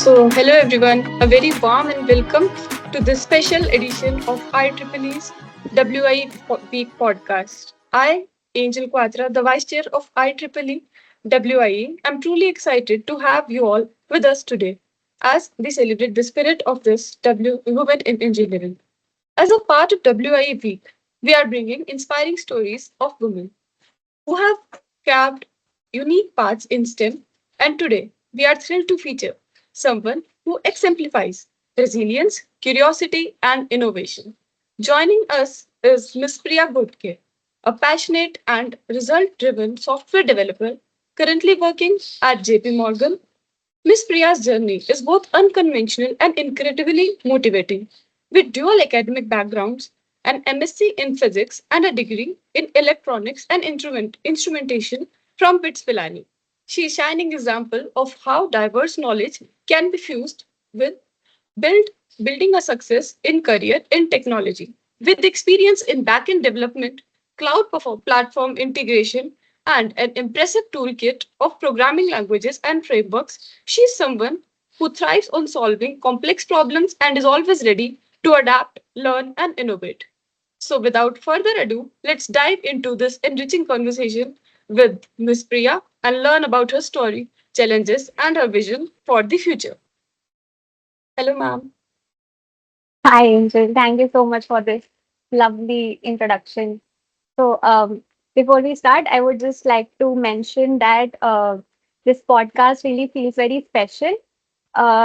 Hello everyone, a very warm and welcome to this special edition of IEEE's WIE Week podcast. I, Angel Quadra, the Vice Chair of IEEE WIE, am truly excited to have you all with us today as we celebrate the spirit of this Women in Engineering. As a part of WIE Week, we are bringing inspiring stories of women who have carved unique paths in STEM, and today we are thrilled to feature someone who exemplifies resilience, curiosity, and innovation. Joining us is Ms. Priya Ghodake, a passionate and result driven software developer currently working at JP Morgan. Miss Priya's journey is both unconventional and incredibly motivating. With dual academic backgrounds, an MSc in physics and a degree in electronics and instrumentation from BITS Pilani. She is a shining example of how diverse knowledge can be fused with build, building a success in career in technology. With experience in backend development, platform integration, and an impressive toolkit of programming languages and frameworks, she is someone who thrives on solving complex problems and is always ready to adapt, learn, and innovate. So, without further ado, let's dive into this enriching conversation with Ms. Priya and learn about her story, challenges, and her vision for the future. Hello, ma'am. Hi, Angel. Thank you so much for this lovely introduction. So, before we start, I would just like to mention that this podcast really feels very special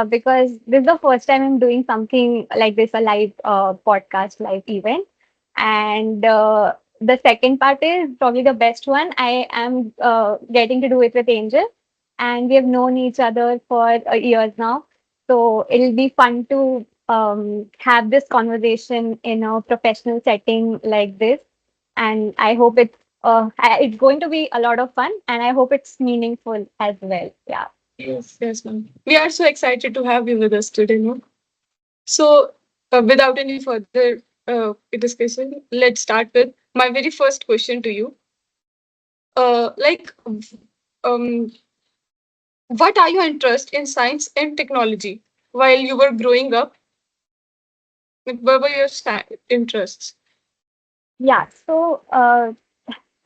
because this is the first time I'm doing something like this, a live podcast, live event. And the second part is probably the best one. I am getting to do it with Angel, and we have known each other for years now. So it'll be fun to have this conversation in a professional setting like this. And I hope it's going to be a lot of fun, and I hope it's meaningful as well. Yeah. Yes, ma'am. We are so excited to have you with us today, no? So, without any further discussion, let's start with my very first question to you. Um, what are your interests in science and technology while you were growing up? Like, what were your interests? Yeah. So,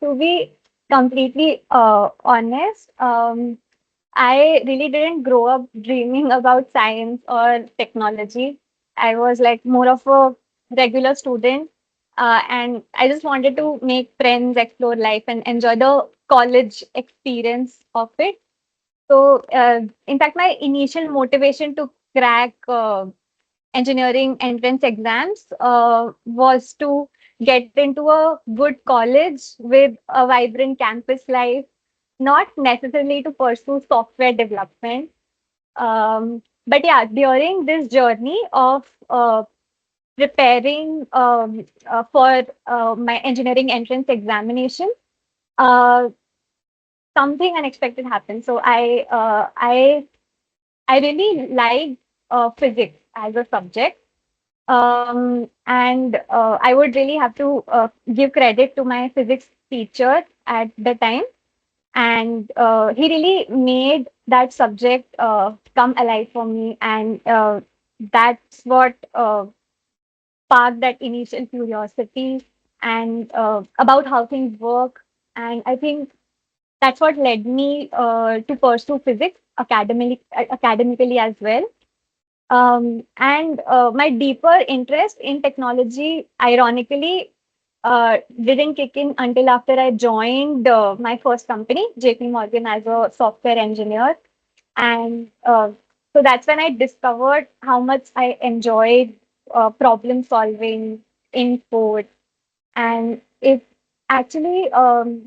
to be completely honest, I really didn't grow up dreaming about science or technology. I was like more of a regular student, and I just wanted to make friends, explore life, and enjoy the college experience of it. So, in fact, my initial motivation to crack engineering entrance exams was to get into a good college with a vibrant campus life, not necessarily to pursue software development. But yeah, during this journey of preparing for my engineering entrance examination, uh, something unexpected happened. So I really liked physics as a subject. And I would really have to give credit to my physics teacher at the time. And he really made that subject come alive for me. And that's what sparked that initial curiosity and about how things work. And I think that's what led me to pursue physics academically as well. And my deeper interest in technology, ironically, didn't kick in until after I joined my first company, JP Morgan, as a software engineer. And so that's when I discovered how much I enjoyed problem solving in code. And it actually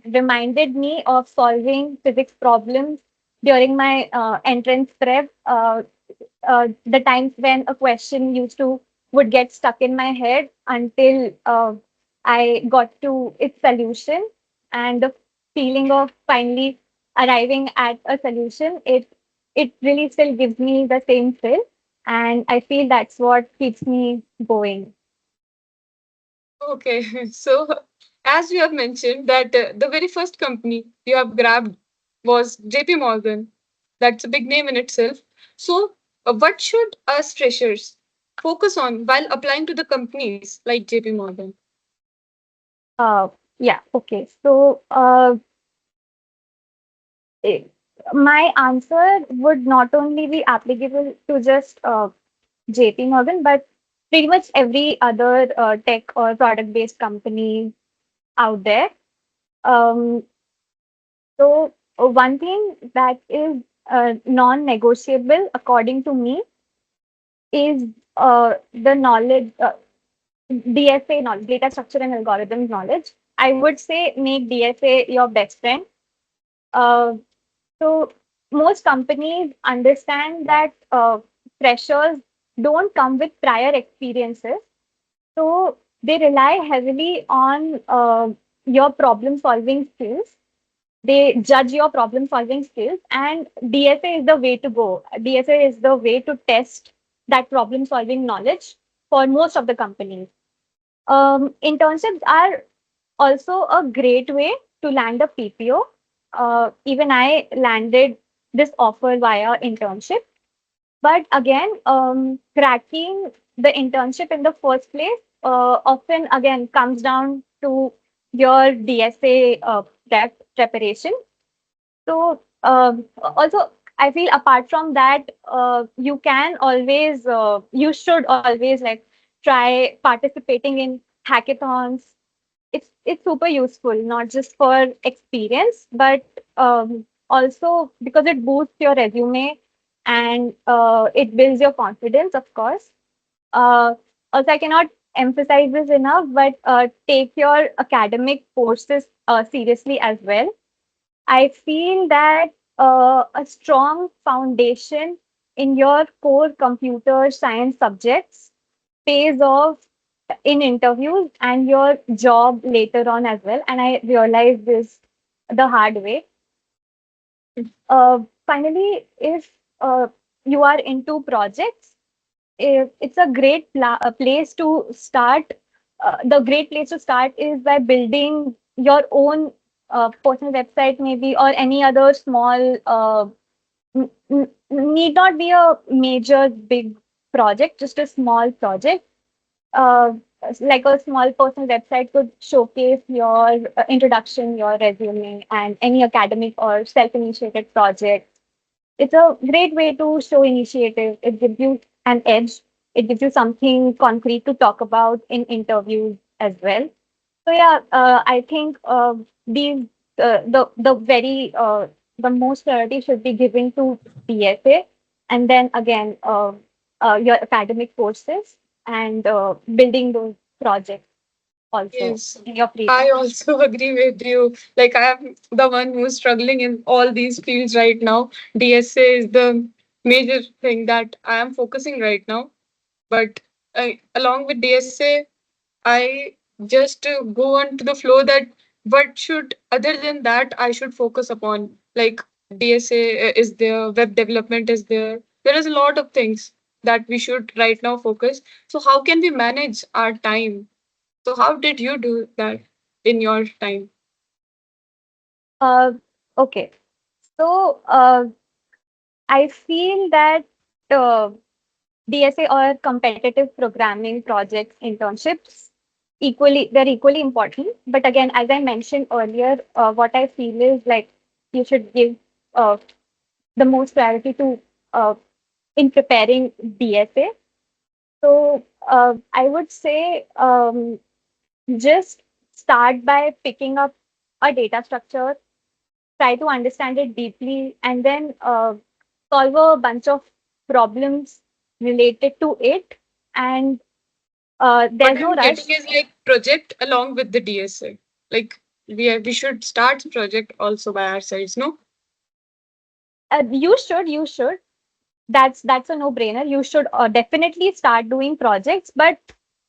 reminded me of solving physics problems during my entrance prep. The times when a question used to would get stuck in my head until I got to its solution, and the feeling of finally arriving at a solution, it really still gives me the same thrill, and I feel that's what keeps me going. Okay, so as you have mentioned that the very first company you have grabbed was JP Morgan. That's a big name in itself. So, What should us freshers focus on while applying to the companies like JP Morgan? Uh, yeah, okay. So, eh, my answer would not only be applicable to just JP Morgan, but pretty much every other tech or product-based company out there. Um, one thing that is non-negotiable, according to me, is the knowledge, DSA knowledge, data structure and algorithms knowledge. I would say make DSA your best friend. Uh, so most companies understand that freshers don't come with prior experiences. So they rely heavily on your problem solving skills. They judge your problem solving skills, and DSA is the way to go. DSA is the way to test that problem solving knowledge for most of the companies. Internships are also a great way to land a PPO. Even I landed this offer via internship. But again, cracking the internship in the first place often again comes down to your DSA preparation. So also, I feel apart from that, you should always like try participating in hackathons. It's super useful, not just for experience, but also because it boosts your resume and it builds your confidence, of course. Uh, Also, I cannot emphasize this enough, but take your academic courses seriously as well. I feel that a strong foundation in your core computer science subjects pays off in interviews and your job later on as well. And I realized this the hard way. Finally, if you are into projects, it's a place to start. The great place to start is by building your own personal website, maybe, or any other small, need not be a major, big project, just a small project. uh, like a small personal website could showcase your introduction, your resume, and any academic or self-initiated project. It's a great way to show initiative. It gives you an edge. It gives you something concrete to talk about in interviews as well. So yeah, I think these the most priority should be given to PSA, and then again your academic courses and building those projects also Yes, in your free I time. also agree with you. Like, I am the one who's struggling in all these fields right now. DSA is the major thing that I am focusing right now. But along with DSA, I just go on to the flow that what should, other than that, I should focus upon. Like, DSA is there, web development is there. There is a lot of things that we should right now focus. So, how can we manage our time? So, how did you do that in your time? Uh, okay, so I feel that DSA or competitive programming projects, internships, they're equally important. But again, as I mentioned earlier, what I feel is like you should give uh, the most priority to uh, in preparing DSA. So I would say just start by picking up a data structure, try to understand it deeply, and then solve a bunch of problems related to it. And What there's no I'm getting rush. is like project along with the DSA. Like, we should start project also by our sides, no? You should. That's a no-brainer. You should definitely start doing projects. But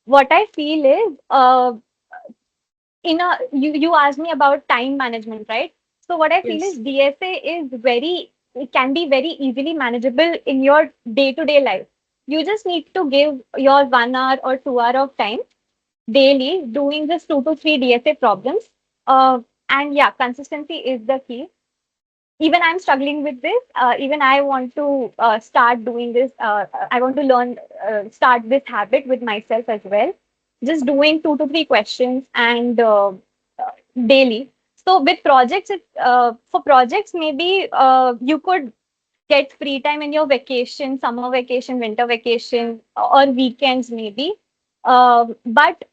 what I feel is, you asked me about time management, right? So what I feel is Yes. DSA is it can be very easily manageable in your day-to-day life. You just need to give your 1 hour or 2 hour of time daily doing just 2 to 3 DSA problems. And yeah, consistency is the key. even I'm struggling with this. Even I want to start doing this. I want to learn, start this habit with myself as well. Just doing 2 to 3 questions and daily. So with projects, for projects, maybe you could get free time in your vacation, summer vacation, winter vacation, or weekends maybe. But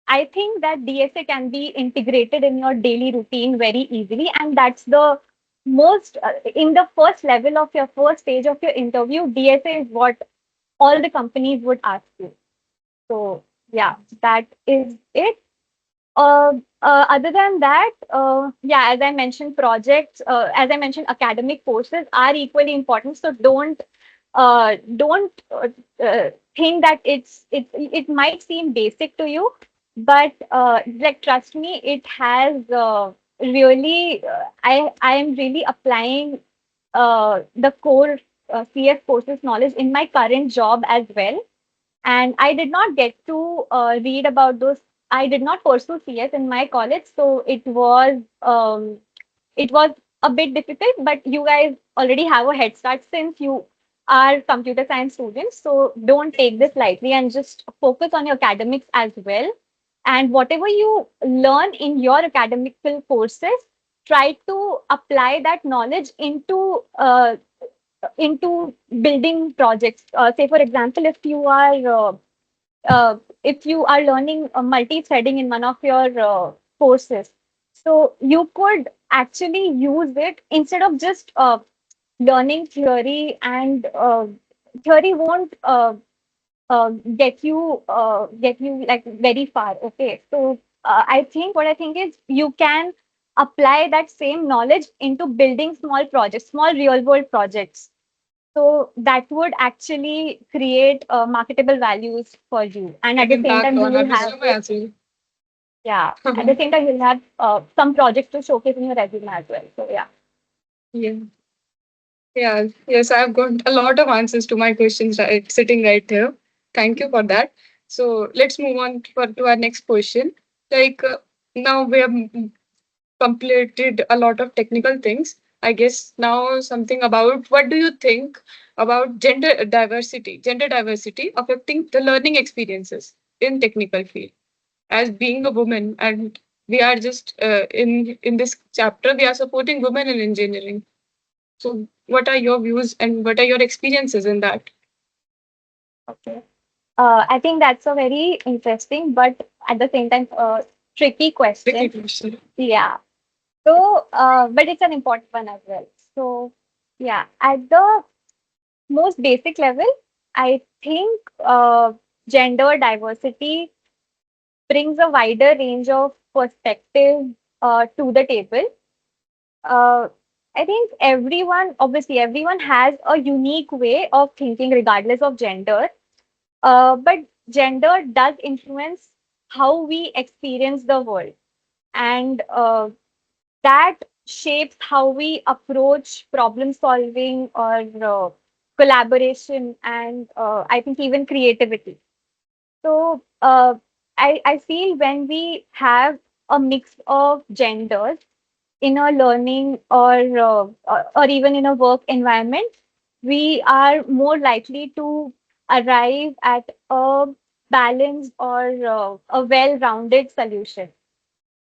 I think that DSA can be integrated in your daily routine very easily, and that's the most in the first level of your first stage of your interview. DSA is what all the companies would ask you. So yeah, that is it. Other than that, yeah, as I mentioned, projects, as I mentioned, academic courses are equally important. So don't think that it might seem basic to you, but like trust me, it has really. I am really applying the core CS courses knowledge in my current job as well, and I did not get to read about those. I did not pursue CS in my college, so it was a bit difficult. But you guys already have a head start since you are computer science students, so don't take this lightly and just focus on your academics as well. And whatever you learn in your academical courses, try to apply that knowledge into building projects. Say, for example, if you are learning multi-threading in one of your courses, so you could actually use it instead of just learning theory, and theory won't get you like very far. Okay, so I think is you can apply that same knowledge into building small projects, small real world projects, so that would actually create marketable values for you. And at Like the same impact time, you on our will have resume this, as well. yeah, at the same time, you'll have some projects to showcase in your resume as well. So, yeah. Yeah. Yeah, yes, I've got a lot of answers to my questions right sitting right here. Thank you for that. So let's move on to our next question. Like now we have completed a lot of technical things. I guess now something about what do you think about gender diversity affecting the learning experiences in technical field? As being a woman, and we are just in this chapter we are supporting women in engineering, so, what are your views and what are your experiences in that? Okay. I think that's a very interesting, but at the same time, tricky Tricky question. question. Yeah. So, but it's an important one as well. So, yeah, at the most basic level, I think gender diversity brings a wider range of perspectives to the table. Uh, I think obviously, everyone has a unique way of thinking, regardless of gender. But gender does influence how we experience the world, and that shapes how we approach problem solving or collaboration, and I think even creativity. So I feel when we have a mix of genders in a learning or even in a work environment, we are more likely to arrive at a balanced or a well-rounded solution.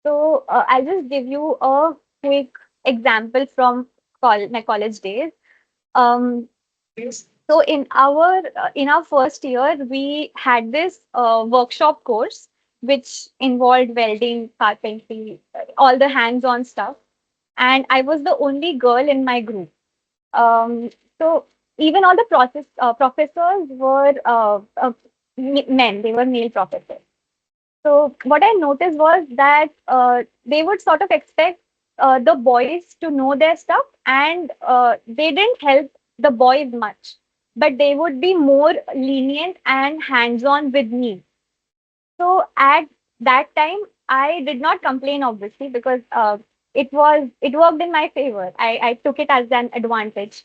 So I'll just give you a quick example from my college days. Um, Yes. so in our first year, we had this workshop course which involved welding, carpentry, all the hands-on stuff. And I was the only girl in my group. Um, so even all the professors were men; they were male professors. So what I noticed was that they would sort of expect the boys to know their stuff, and they didn't help the boys much, but they would be more lenient and hands-on with me. So at that time, I did not complain, obviously, because it worked in my favor. I took it as an advantage.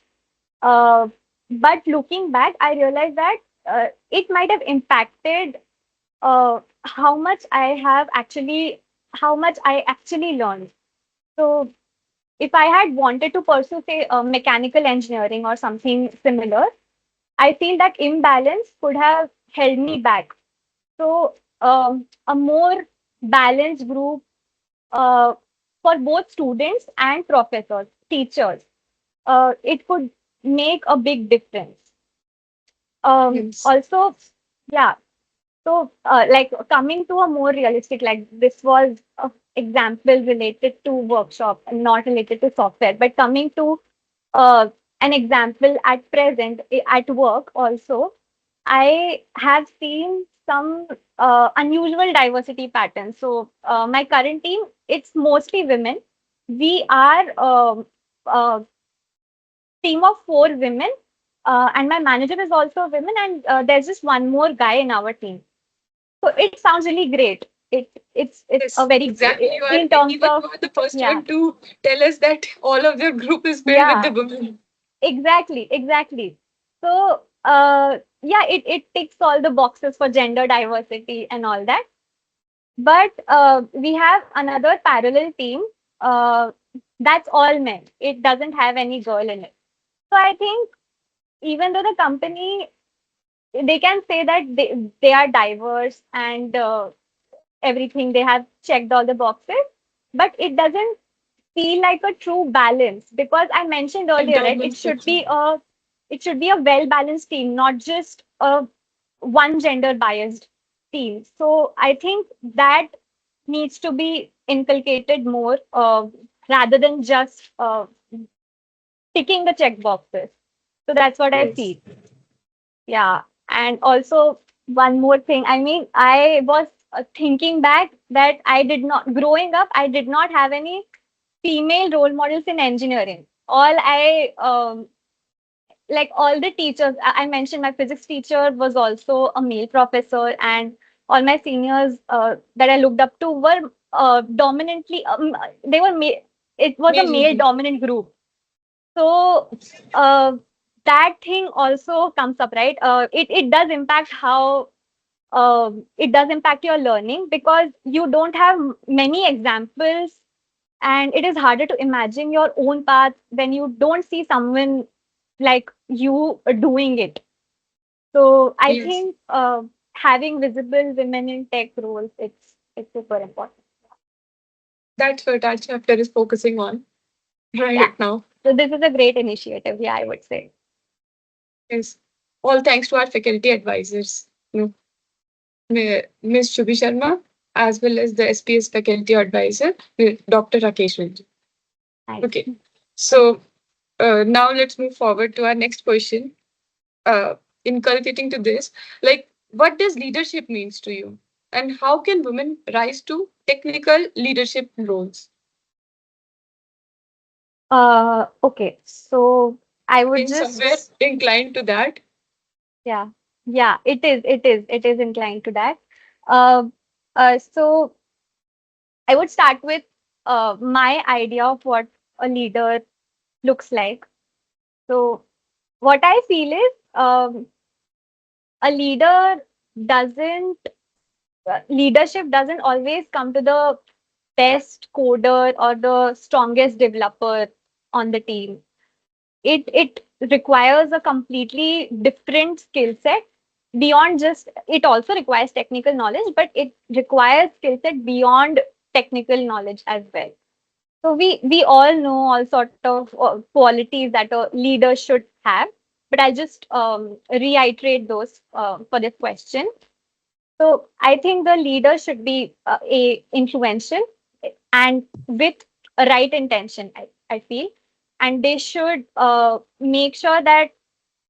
Uh, but looking back, I realized that it might have impacted how much how much I actually learned. So if I had wanted to pursue, say, mechanical engineering or something similar, I feel that imbalance could have held me back. So, a more balanced group uh, for both students and professors, teachers, it could make a big difference. Yes. Also, yeah. So, like coming to a more realistic, like this was a example related to workshop and not related to software, but coming to uh, an example at present at work also, I have seen some unusual diversity patterns. So, my current team, it's mostly women. We are a team of four women, and my manager is also a woman, and there's just one more guy in our team. So it sounds really great. It's a Yes, very exactly. You are in terms even of, you are the first yeah, one to tell us that all of your group is filled with the yeah, women. exactly. So yeah, it ticks all the boxes for gender diversity and all that. But we have another parallel team uh, that's all men. It doesn't have any girl in it. So I think even though the company, they can say that they are diverse and everything, they have checked all the boxes, but it doesn't feel like a true balance, because I mentioned earlier, right, Internal structure. it should be a well balanced team, not just a one gender biased team. So I think that needs to be inculcated more, rather than just ticking the check boxes. So that's what I Yes. feel. Yeah. And also, one more thing. I mean, I was thinking back that growing up, I did not have any female role models in engineering. Like all the teachers, I mentioned my physics teacher was also a male professor, and all my seniors that I looked up to were dominantly, they were it was a male Majorly. dominant group. So uh, that thing also comes up, right? It does impact how it does impact your learning, because you don't have many examples, and it is harder to imagine your own path when you don't see someone like you doing it. So I Yes. think having visible women in tech roles, it's super important. That's what our chapter is focusing on Yeah. right now. So this is a great initiative. Yeah, I would say. Yes. All thanks to our faculty advisors, Ms. Shubhi Sharma, as well as the SPS faculty advisor, Dr. Rakesh Ranjan. Nice. Okay. So now let's move forward to our next question. Uh, Inculcating to this, like, what does leadership means to you, and how can women rise to technical leadership roles? Okay. So I would In somewhere just, inclined to that. yeah, yeah, it is inclined to that. Uh, so I would start with my idea of what a leader looks like. So what I feel is, a doesn't leadership doesn't always come to the best coder or the strongest developer on the team. It requires a completely different skill set. Beyond just, it also requires technical knowledge, but it requires skill set beyond technical knowledge as well. So we all know all sort of qualities that a leader should have, but I'll just reiterate those for this question. So I think the leader should be a influential and with a right intention, I feel. And they should make sure that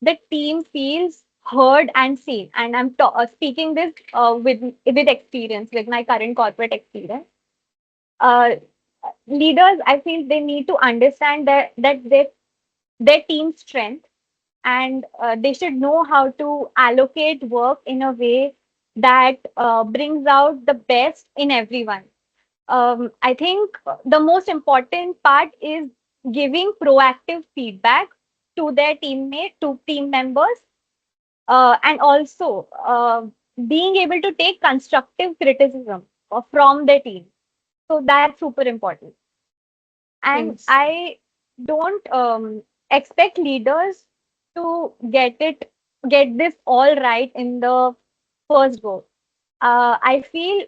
the team feels heard and seen. And I'm speaking this with experience, with my current corporate experience. Uh, Leaders, I feel they need to understand that their team's strength, and they should know how to allocate work in a way that brings out the best in everyone. I think the most important part is giving proactive feedback to their to team members, and also being able to take constructive criticism from their team. So that's super important. And Yes. I don't expect leaders to get this all right in the first go. I feel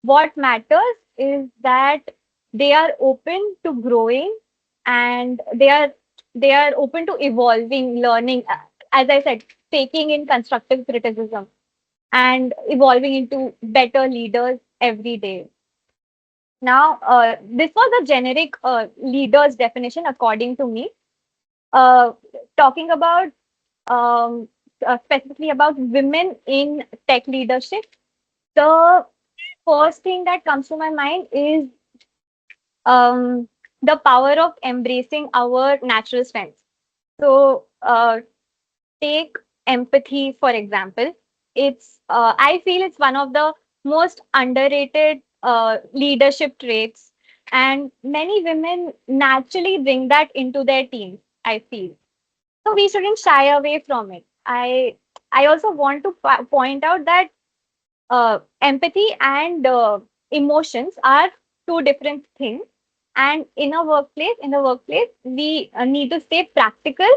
what matters is that they are open to growing, and they are open to evolving, learning, as I said, taking in constructive criticism and evolving into better leaders every day. Now, this was a generic leaders definition according to me. Uh, Talking about um, specifically about women in tech leadership, the first thing that comes to my mind is um, the power of embracing our natural strengths. So, take empathy, for example. I feel it's one of the most underrated leadership traits, and many women naturally bring that into their teams, I feel. So we shouldn't shy away from it. I also want to point out that empathy and emotions are two different things. And in the workplace, we need to stay practical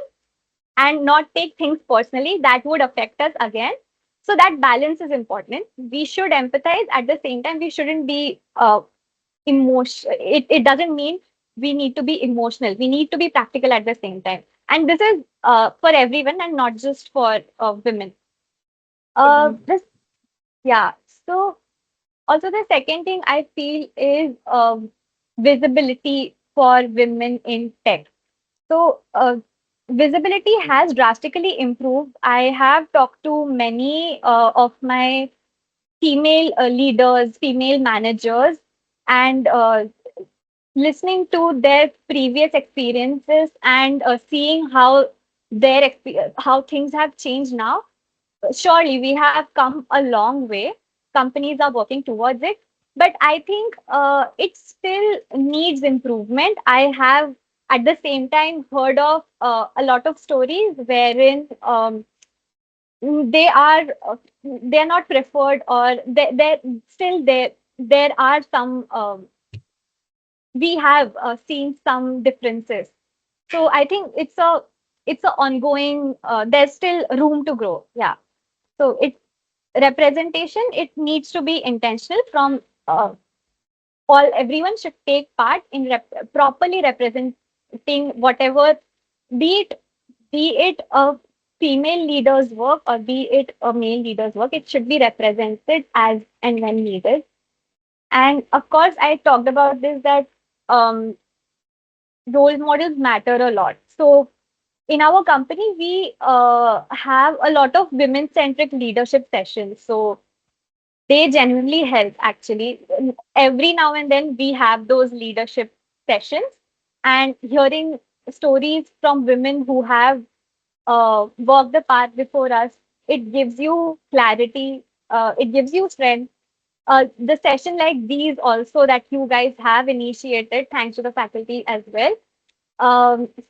and not take things personally that would affect us again. So that balance is important. We should empathize at the same time. We shouldn't be emotion. It doesn't mean we need to be emotional. We need to be practical at the same time. And this is for everyone and not just for women. Agree. This Yeah. So also the second thing I feel is visibility for women in tech. So, visibility has drastically improved. I have talked to many of my female leaders, female managers, and listening to their previous experiences and seeing how how things have changed now. Surely we have come a long way. Companies are working towards it, but I think it still needs improvement. I have at the same time heard of a lot of stories wherein they are they are not preferred, or they still there are some we have seen some differences. So I think it's a ongoing, there's still room to grow. Yeah. So it representation, it needs to be intentional from all everyone should take part in properly representing whatever, be it a female leader's work or be it a male leader's work. It should be represented as and when needed. And of course, I talked about this, that um, role models matter a lot. So in our company, we have a lot of women centric leadership sessions. So they genuinely help, actually. Every now and then we have those leadership sessions, and hearing stories from women who have walked the path before us, it gives you clarity, it gives you strength. The session like these also that you guys have initiated, thanks to the faculty as well.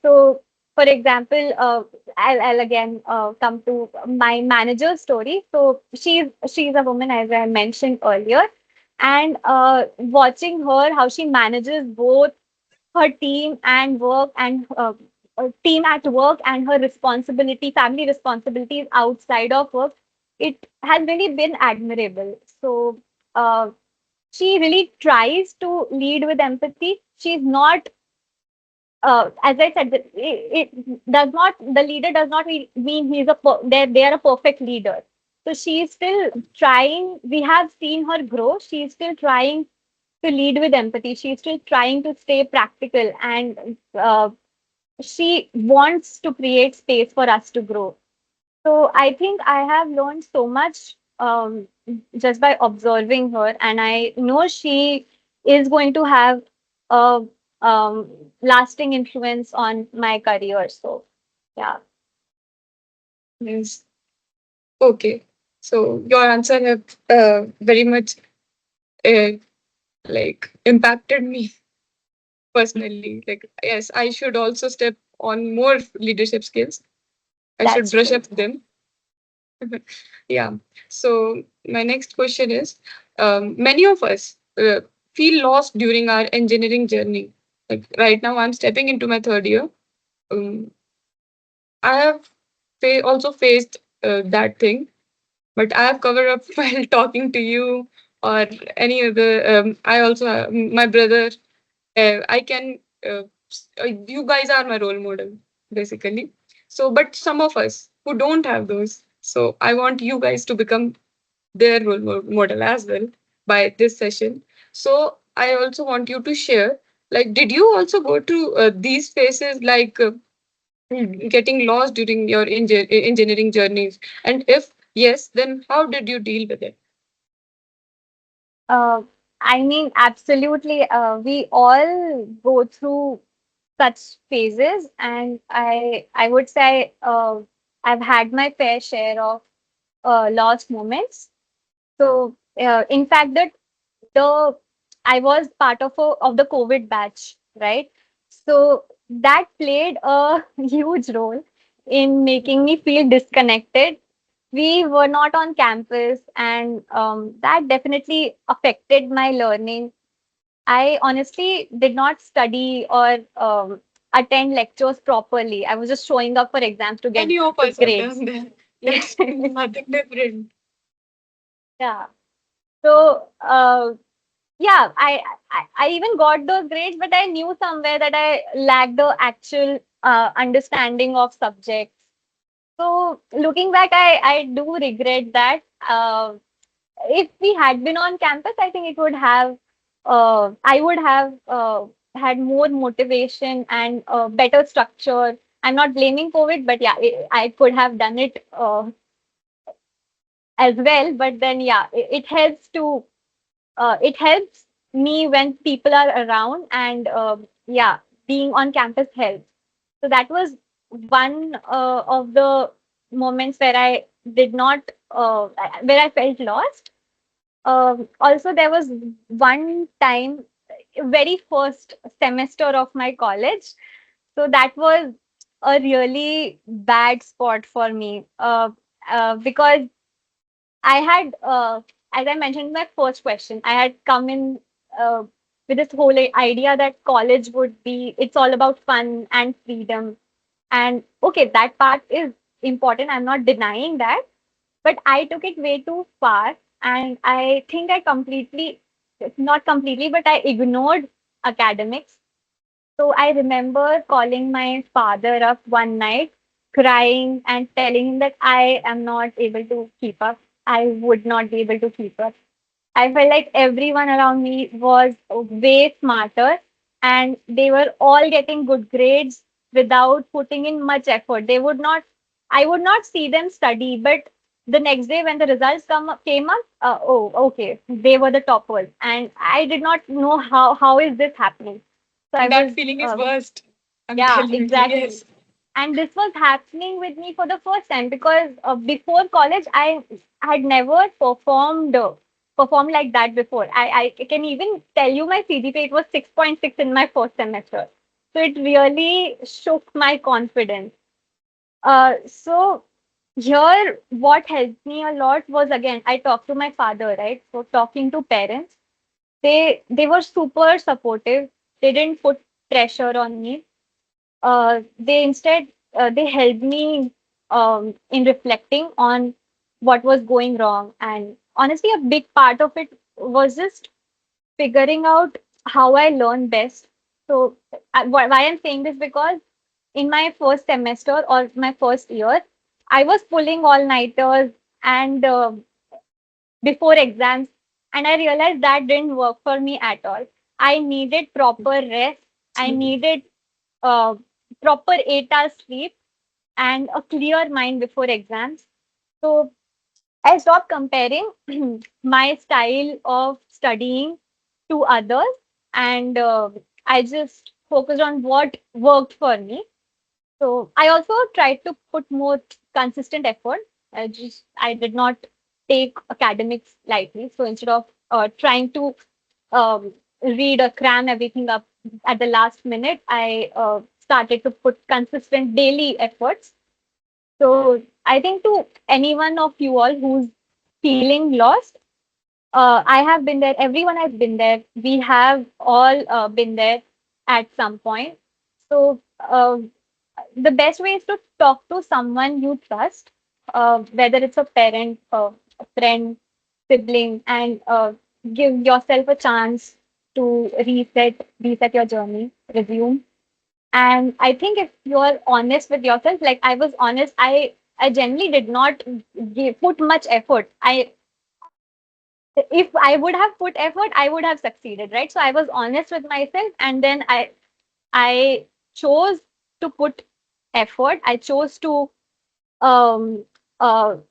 So, for example, I'll again come to my manager's story. So she's a woman, as I mentioned earlier, and watching her how she manages both her team and work, and team at work, and her responsibility, family responsibilities outside of work, it has really been admirable. So uh, she really tries to lead with empathy. She's not as I said, it does not, the leader does not mean they are a perfect leader. So she is still trying. We have seen her grow. She is still trying to lead with empathy. She is still trying to stay practical, and she wants to create space for us to grow. So I think I have learned so much just by observing her, and I know she is going to have a lasting influence on my career. So yeah, Yes. Okay. So your answer have very much uh, like impacted me personally. Like, yes, I should also step on more leadership skills. I should that's brush true. up them. Yeah. So my next question is, many of us feel lost during our engineering journey. Like right now, I'm stepping into my third year. Um, I have also faced that thing, but I have covered up while talking to you or any other. I also have my brother. I can. You guys are my role model, basically. So, but some of us who don't have those, so I want you guys to become their model as well by this session. So, I also want you to share. Like, did you also go through these phases, like getting lost during your engineering journeys? And if yes, then how did you deal with it? Uh, I mean, absolutely. We all go through such phases, and I would say I've had my fair share of lost moments. So, in fact, the I was part of the COVID batch, right? So that played a huge role in making me feel disconnected. We were not on campus, and that definitely affected my learning. I honestly did not study or attend lectures properly. I was just showing up for exams to get Many of the us have grades. done that. That's nothing different. Yeah. So, yeah, I even got those grades, but I knew somewhere that I lacked the actual understanding of subjects. So looking back, I do regret that. If we had been on campus, I think I would have had more motivation and better structure. I'm not blaming COVID, but yeah, I could have done it as well. But then, yeah, it helps me when people are around, and yeah, being on campus helps. So that was one of the moments where I did not where I felt lost. Also, there was one time, very first semester of my college, so that was a really bad spot for me, because I had, as I mentioned in my first question, I had come in with this whole idea that college would be, it's all about fun and freedom. And okay, that part is important. I'm not denying that. But I took it way too far. And I think not completely, but I ignored academics. So I remember calling my father up one night, crying and telling him that I am not able to keep up. I would not be able to keep up. I felt like everyone around me was way smarter, and they were all getting good grades without putting in much effort. I would not see them study, but the next day when the results came up, oh, okay, they were the toppers. And I did not know how is this happening. So I And that was, feeling is worst. I'm yeah, telling you, exactly. yes. And this was happening with me for the first time because before college, I had never performed like that before. I can even tell you my CGPA, it was 6.6 in my first semester. So it really shook my confidence. So here, what helped me a lot was, again, I talked to my father, right? So talking to parents, they were super supportive. They didn't put pressure on me. They instead they helped me in reflecting on what was going wrong, and honestly a big part of it was just figuring out how I learn best. So why I'm saying this, because in my first semester or my first year, I was pulling all nighters and before exams, and I realized that didn't work for me at all. I needed proper rest. I needed uh, proper 8 hours sleep and a clear mind before exams. So I stopped comparing my style of studying to others, and I just focused on what worked for me. So I also tried to put more consistent effort. I did not take academics lightly. So instead of trying to read or cram everything up at the last minute, I started to put consistent daily efforts. So I think to anyone of you all who's feeling lost, I have been there. Everyone has been there. We have all been there. at some point. So, the best way is to talk to someone you trust, whether it's a parent, a friend, sibling, and give yourself a chance to reset your journey, resume. And I think if you're honest with yourself, like I was honest, I generally did not put much effort. If I would have put effort, I would have succeeded, right? So I was honest with myself, and then I chose to put effort. I chose to um,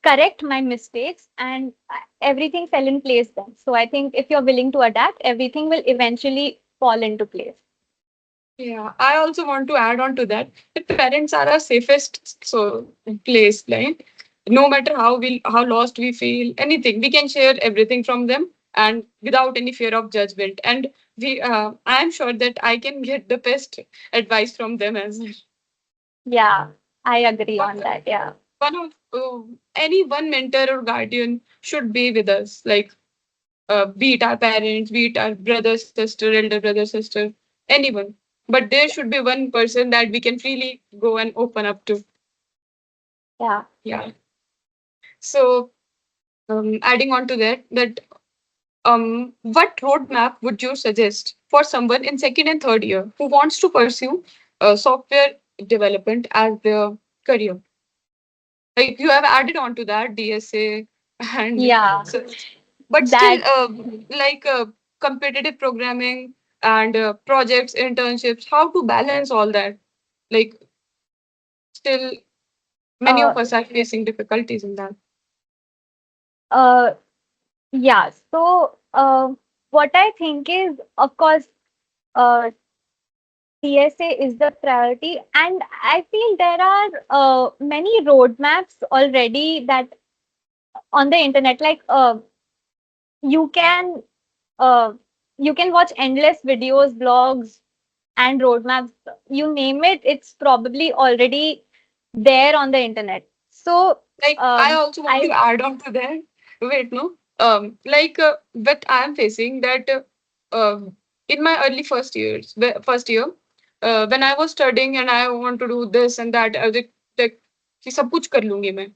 correct my mistakes, and everything fell in place then. So I think if you're willing to adapt, everything will eventually fall into place. Yeah, I also want to add on to that that parents are our safest place, right? No matter how lost we feel, anything we can share everything from them and without any fear of judgment. And I am sure that I can get the best advice from them as well. Yeah, I agree But on that. Yeah. one of any one mentor or guardian should be with us, like be it our parents, be it our brother, sister, elder brother, sister, anyone. But there should be one person that we can freely go and open up to. Yeah. Yeah. So, adding on to that what roadmap would you suggest for someone in second and third year who wants to pursue software development as their career? Like you have added on to that DSA and Yeah. so, but still, That like competitive programming and projects, internships, how to balance all that? Like, still, many uh of us are facing difficulties in that. uh yeah. So what I think is, of course, TSA is the priority, and I feel there are many roadmaps already that on the internet. Like you can uh, you can watch endless videos, blogs, and roadmaps. You name it, it's probably already there on the internet. So Like, I also want to I add on to that. Wait, no. Like what I am facing that in my early first year, when I was studying and I want to do this and that, I was like कि सब कुछ कर लूंगी मैं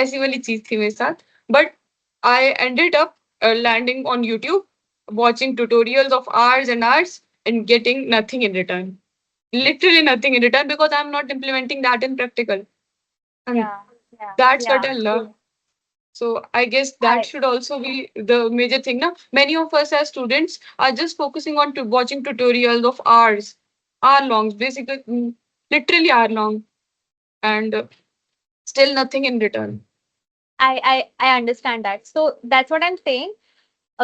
ऐसी वाली चीज थी मेरे साथ. But I ended up landing on YouTube, watching tutorials of hours and hours and getting nothing in return. Literally nothing in return because I'm not implementing that in practical. And Yeah, yeah, that's what yeah. I love. So I guess that I should also be the major thing. Now, many of us as students are just focusing on watching tutorials of hour long, basically, literally hour long, and still nothing in return. I understand that. So that's what I'm saying.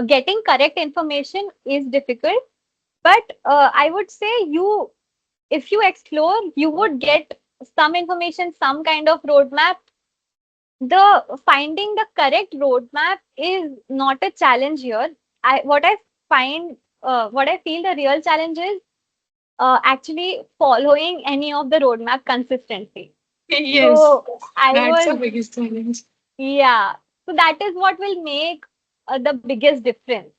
Getting correct information is difficult, but I would say if you explore, you would get some information, some kind of roadmap. The finding the correct roadmap is not a challenge here. What I what I feel the real challenge is actually following any of the roadmap consistently. Yes, So I that's the was biggest challenge. Yeah. So that is what will make the biggest difference.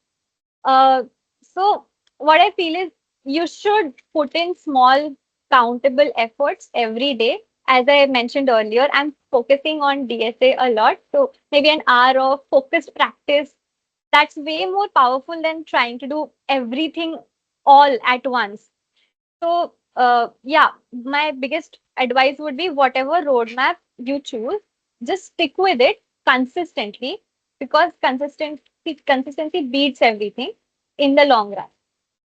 Uh, so what I feel is you should put in small countable efforts every day. As I mentioned earlier, I'm focusing on DSA a lot. So maybe an hour of focused practice, that's way more powerful than trying to do everything all at once. So, yeah, my biggest advice would be whatever roadmap you choose, just stick with it consistently, because consistency beats everything in the long run.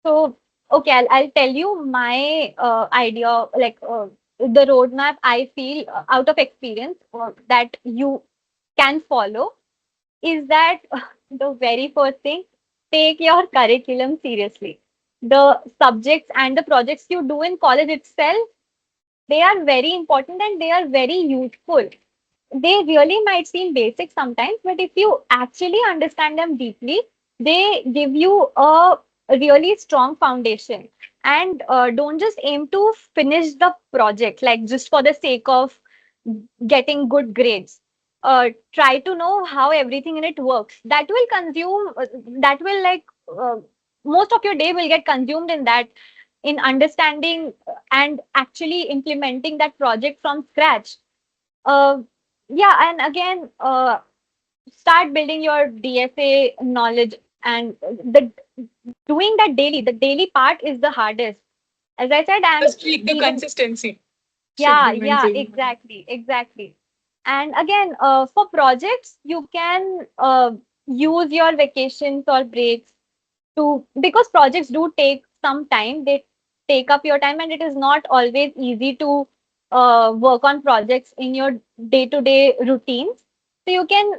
So, okay, I'll tell you my idea, like the roadmap I feel out of experience that you can follow is that the very first thing, take your curriculum seriously. The subjects and the projects you do in college itself, they are very important and they are very useful. They really might seem basic sometimes, but if you actually understand them deeply, they give you a really strong foundation. And don't just aim to finish the project like just for the sake of getting good grades. Try to know how everything in it works. That will like most of your day will get consumed in that in understanding and actually implementing that project from scratch. Uh, yeah, and again, start building your DSA knowledge, and the doing that daily. The daily part is the hardest. As I said, I'm First week, the even consistency should yeah, be yeah, maintained. exactly. And again, for projects, you can use your vacations or breaks to, because projects do take some time. They take up your time, and it is not always easy to work on projects in your day-to-day routines. So you can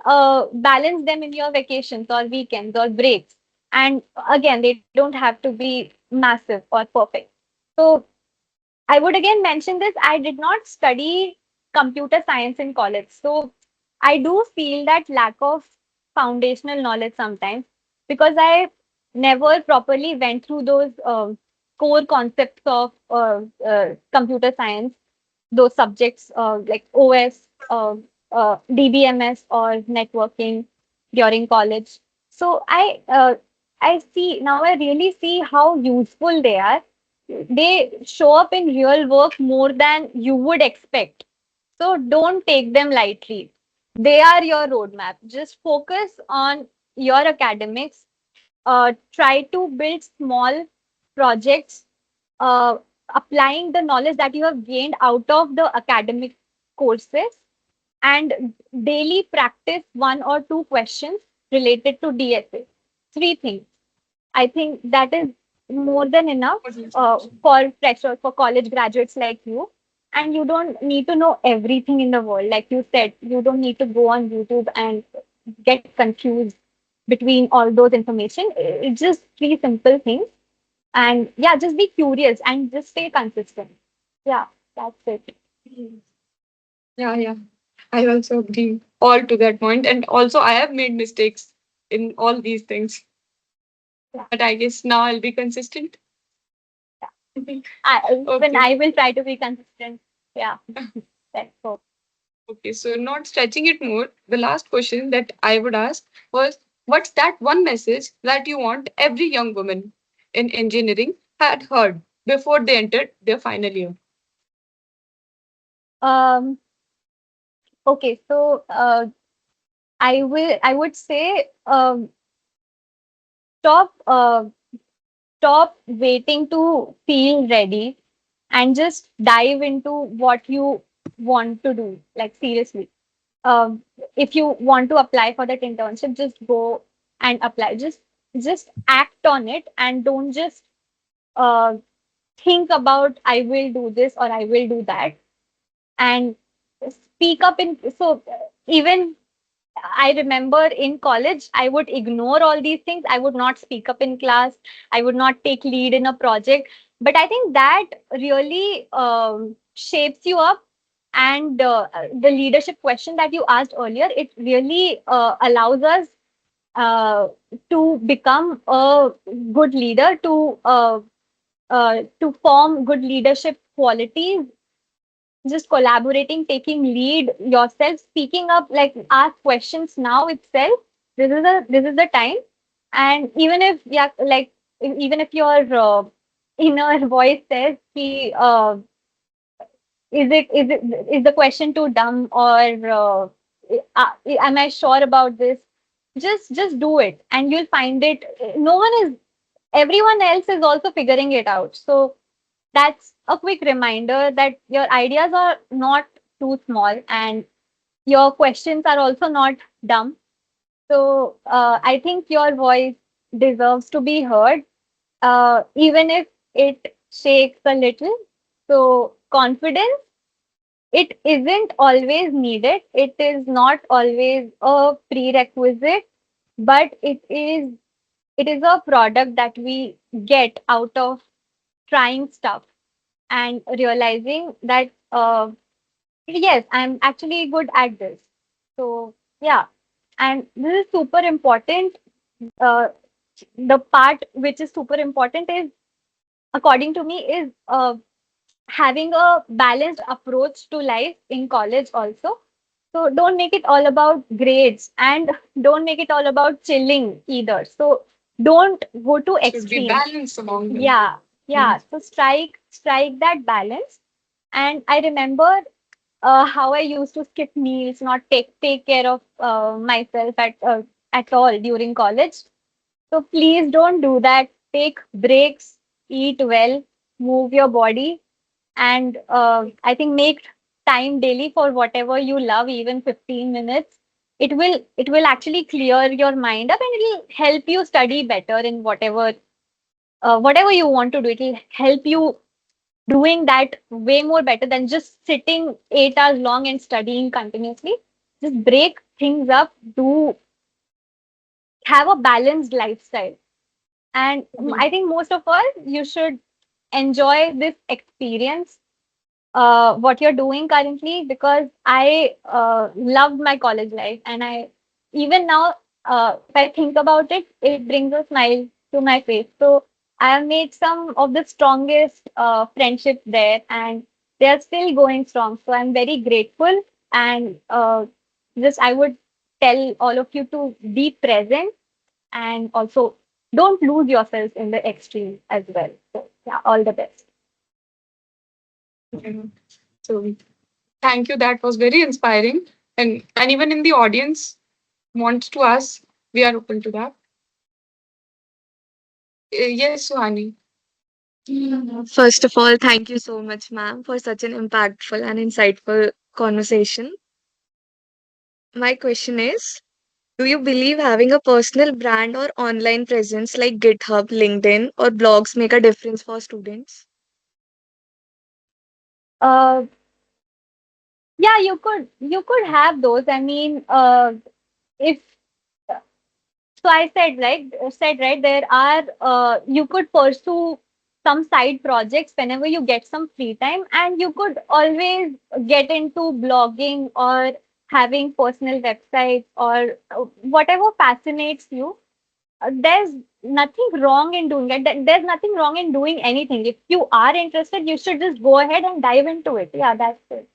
balance them in your vacations or weekends or breaks. And again, they don't have to be massive or perfect. So I would again mention this. I did not study computer science in college. So I do feel that lack of foundational knowledge sometimes, because I never properly went through those core concepts of computer science, those subjects like OS, DBMS, or networking during college. So I see now. I really see how useful they are. They show up in real work more than you would expect. So don't take them lightly. They are your roadmap. Just focus on your academics. Try to build small projects, uh, applying the knowledge that you have gained out of the academic courses, and daily practice one or two questions related to DSA. Three things. I think that is more than enough for freshers, for college graduates like you. And you don't need to know everything in the world. Like you said, you don't need to go on YouTube and get confused between all those information. It's just three simple things. And yeah, just be curious and just stay consistent. Yeah, that's it. Yeah, yeah. I also agree all to that point. And also, I have made mistakes in all these things. Yeah. But I guess now I'll be consistent. Even Okay. I will try to be consistent. Yeah, that's so. Okay. So, not stretching it more, the last question that I would ask was, what's that one message that you want every young woman in engineering had heard before they entered their final year? Um, okay, so I would say stop stop waiting to feel ready and just dive into what you want to do, like seriously. Um, if you want to apply for that internship, just go and apply. Just act on it, and don't just uh, think about I will do this or I will do that, and speak up in. So even I remember in college, I would ignore all these things. I would not speak up in class. I would not take lead in a project. But I think that really shapes you up. And the leadership question that you asked earlier, it really allows us uh, to become a good leader, to form good leadership qualities, just collaborating, taking lead yourself, speaking up, like ask questions now itself. This is the time. And even if, yeah, like even if your inner voice says, "Ki, is the question too dumb, or am I sure about this?" Just do it, and you'll find it. No one is, everyone else is also figuring it out. So that's a quick reminder that your ideas are not too small, and your questions are also not dumb. So I think your voice deserves to be heard, even if it shakes a little. So confidence, it isn't always needed. It is not always a prerequisite, but it is a product that we get out of trying stuff and realizing that yes, I'm actually good at this. So yeah, and this is super important. Uh, the part which is super important is, according to me, is having a balanced approach to life in college also. So don't make it all about grades, and don't make it all about chilling either. So don't go to Should be extremes. balanced among them. Yeah, yeah, so strike that balance. And I remember how I used to skip meals, not take care of myself at all during college. So please don't do that. Take breaks, eat well, move your body, and I think make time daily for whatever you love, even 15 minutes. It will actually clear your mind up, and it will help you study better in whatever you want to do. It will help you doing that way more better than just sitting 8 hours long and studying continuously. Just break things up, do have a balanced lifestyle. And I think most of all, you should enjoy this experience, what you're doing currently, because I loved my college life, and I even now, if I think about it, it brings a smile to my face. So I have made some of the strongest friendships there, and they are still going strong. So I'm very grateful, and just I would tell all of you to be present, and also don't lose yourself in the extreme as well. So yeah, all the best. Mhm. So thank you. That was very inspiring. And even in the audience wants to ask, we are open to that. Yes, Suhani. First of all, thank you so much, ma'am, for such an impactful and insightful conversation. My question is, do you believe having a personal brand or online presence like GitHub, LinkedIn, or blogs make a difference for students? Uh, yeah, you could have those. I mean, if so, I said right, there are you could pursue some side projects whenever you get some free time, and you could always get into blogging or having personal websites or whatever fascinates you. There's nothing wrong in doing it. There's nothing wrong in doing anything. If you are interested, you should just go ahead and dive into it. Yeah, that's it.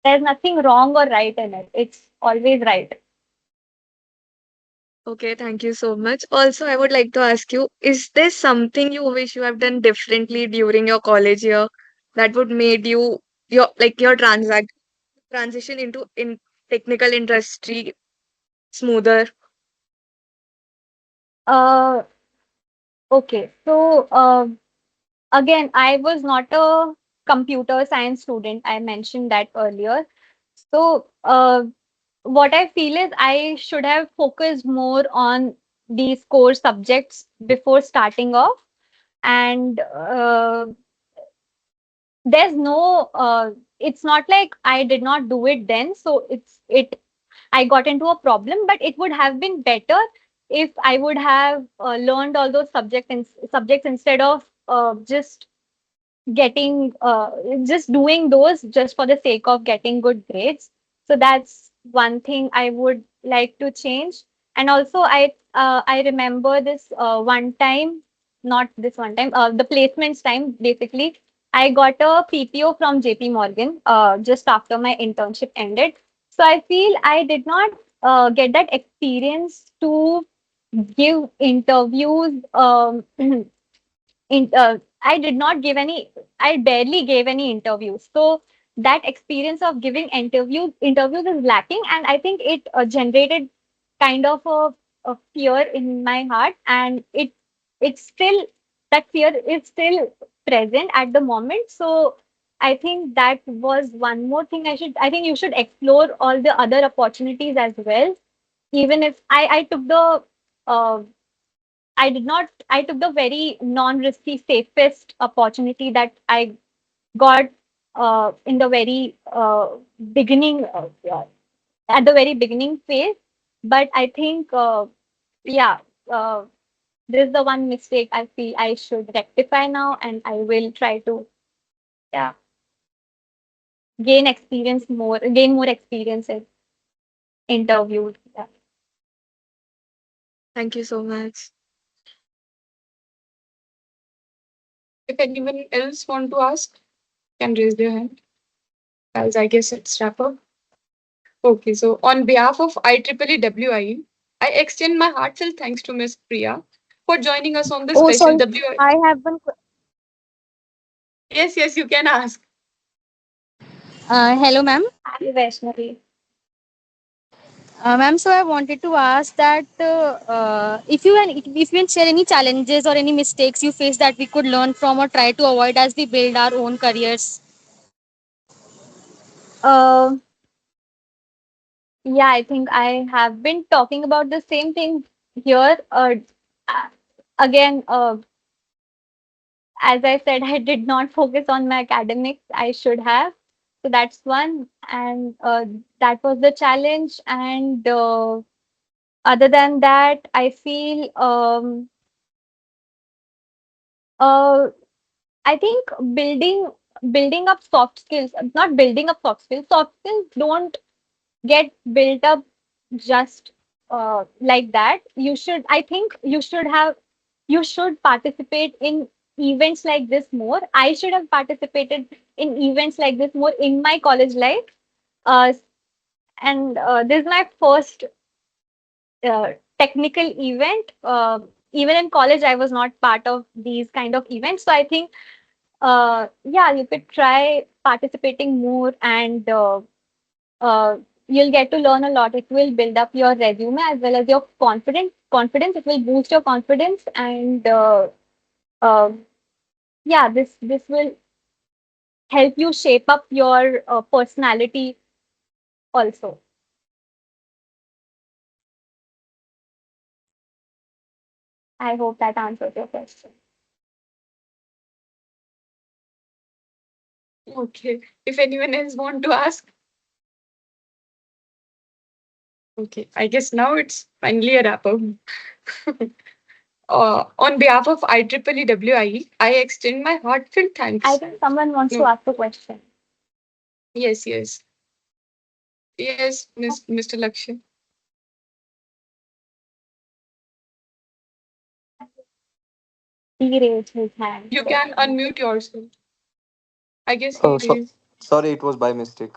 There's nothing wrong or right in it. It's always right. Okay, thank you so much. Also, I would like to ask you, is there something you wish you have done differently during your college year that would made your transition into in technical industry smoother? Uh, okay. So, again, I was not a computer science student. I mentioned that earlier. So, what I feel is I should have focused more on these core subjects before starting off. And there's no, it's not like I did not do it then. So I got into a problem, but it would have been better if I would have learned all those subjects instead of getting just doing those just for the sake of getting good grades. So that's one thing I would like to change. And also I remember this one time, not this one time, the placements time basically. I got a PPO from JP Morgan just after my internship ended. So I feel I did not get that experience to give interviews I did not give any, I barely gave any interviews. So that experience of giving interviews is lacking, and I think it generated kind of a fear in my heart, and it's still, that fear is still present at the moment. So I think that was one more thing I think you should explore all the other opportunities as well. Even if I took the uh, I did not, I took the very non-risky, safest opportunity that I got in the very beginning, at the very beginning phase. But I think, yeah, uh, this is the one mistake I feel I should rectify now, and I will try to, yeah, gain more experience in interviews. Yeah. Thank you so much. If anyone else want to ask, can raise their hand. As I guess it's wrap up. Okay, so on behalf of IEEE, I extend my heartfelt thanks to Miss Priya for joining us on this Oh, special sorry. WI. I have one. Yes, yes, you can ask. Hello, ma'am. Hi, Vaishnavi. Ma'am, so I wanted to ask that if you can share any challenges or any mistakes you face that we could learn from or try to avoid as we build our own careers. Uh, yeah, I think I have been talking about the same thing here. Uh, Again, as I said, I did not focus on my academics. I should have. So that's one. And that was the challenge. And other than that, I feel uh, I think building up soft skills, not building up soft skills. Soft skills don't get built up just like that. I think you should participate in events like this more. I should have participated in events like this more in my college life. Uh, and This is my first technical event. Even in college, I was not part of these kind of events. So I think, yeah, you could try participating more and you'll get to learn a lot. It will build up your resume as well as your confidence. It will boost your confidence and uh, yeah, this will help you shape up your personality also. I hope that answers your question. Okay. If anyone else want to ask, okay. I guess now it's finally a wrap up. On behalf of IEEE, I extend my heartfelt I thanks. think someone wants to No, ask a question. yes, yes, yes, Mr. Lakshya. He raised his hand. You So can unmute yourself. I guess he Oh, raised. sorry, it was by mistake.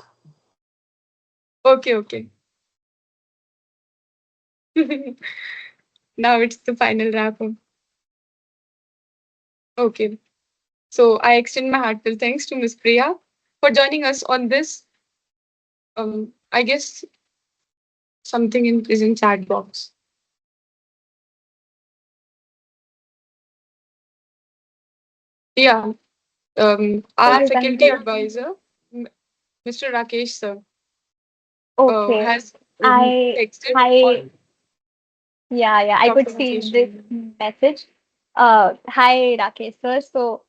Okay, okay. Now it's the final wrap up. Okay. So I extend my heartfelt thanks to Miss Priya for joining us on this. I guess something is in chat box. Yeah. Our you faculty can. advisor, M- Mr. Rakesh sir, Okay. has I texted I on Yeah, I could see this documentation. message. Hi Rakesh sir. So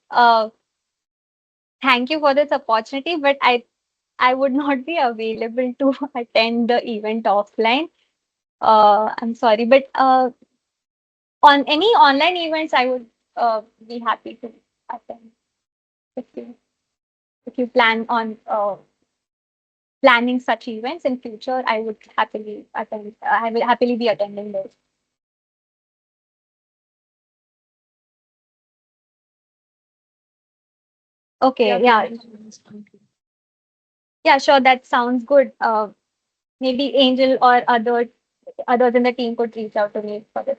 thank you for this opportunity, but I would not be available to attend the event offline. I'm sorry, but on any online events, I would be happy to attend if you plan on planning such events in future. I would happily attend. I will happily be attending those. Yeah, Okay, yeah, planning. yeah, sure. That sounds good. Maybe Angel or others in the team could reach out to me for this.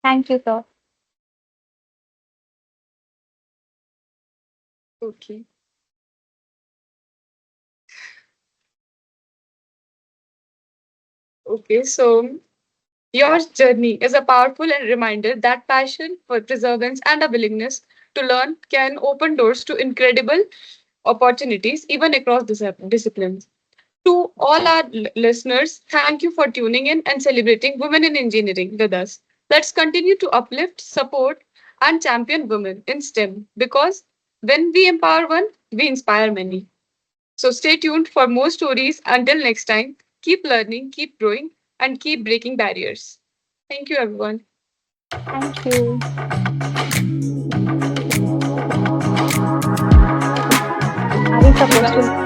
Thank you, sir. Okay. Okay. So your journey is a powerful and reminder that passion for perseverance and a willingness to learn can open doors to incredible opportunities even across disciplines. To all our listeners, thank you for tuning in and celebrating women in engineering with us. Let's continue to uplift, support, and champion women in STEM because when we empower one, we inspire many. So stay tuned for more stories. Until next time, keep learning, keep growing, and keep breaking barriers. Thank you, everyone. Thank you. Are we You supposed to guys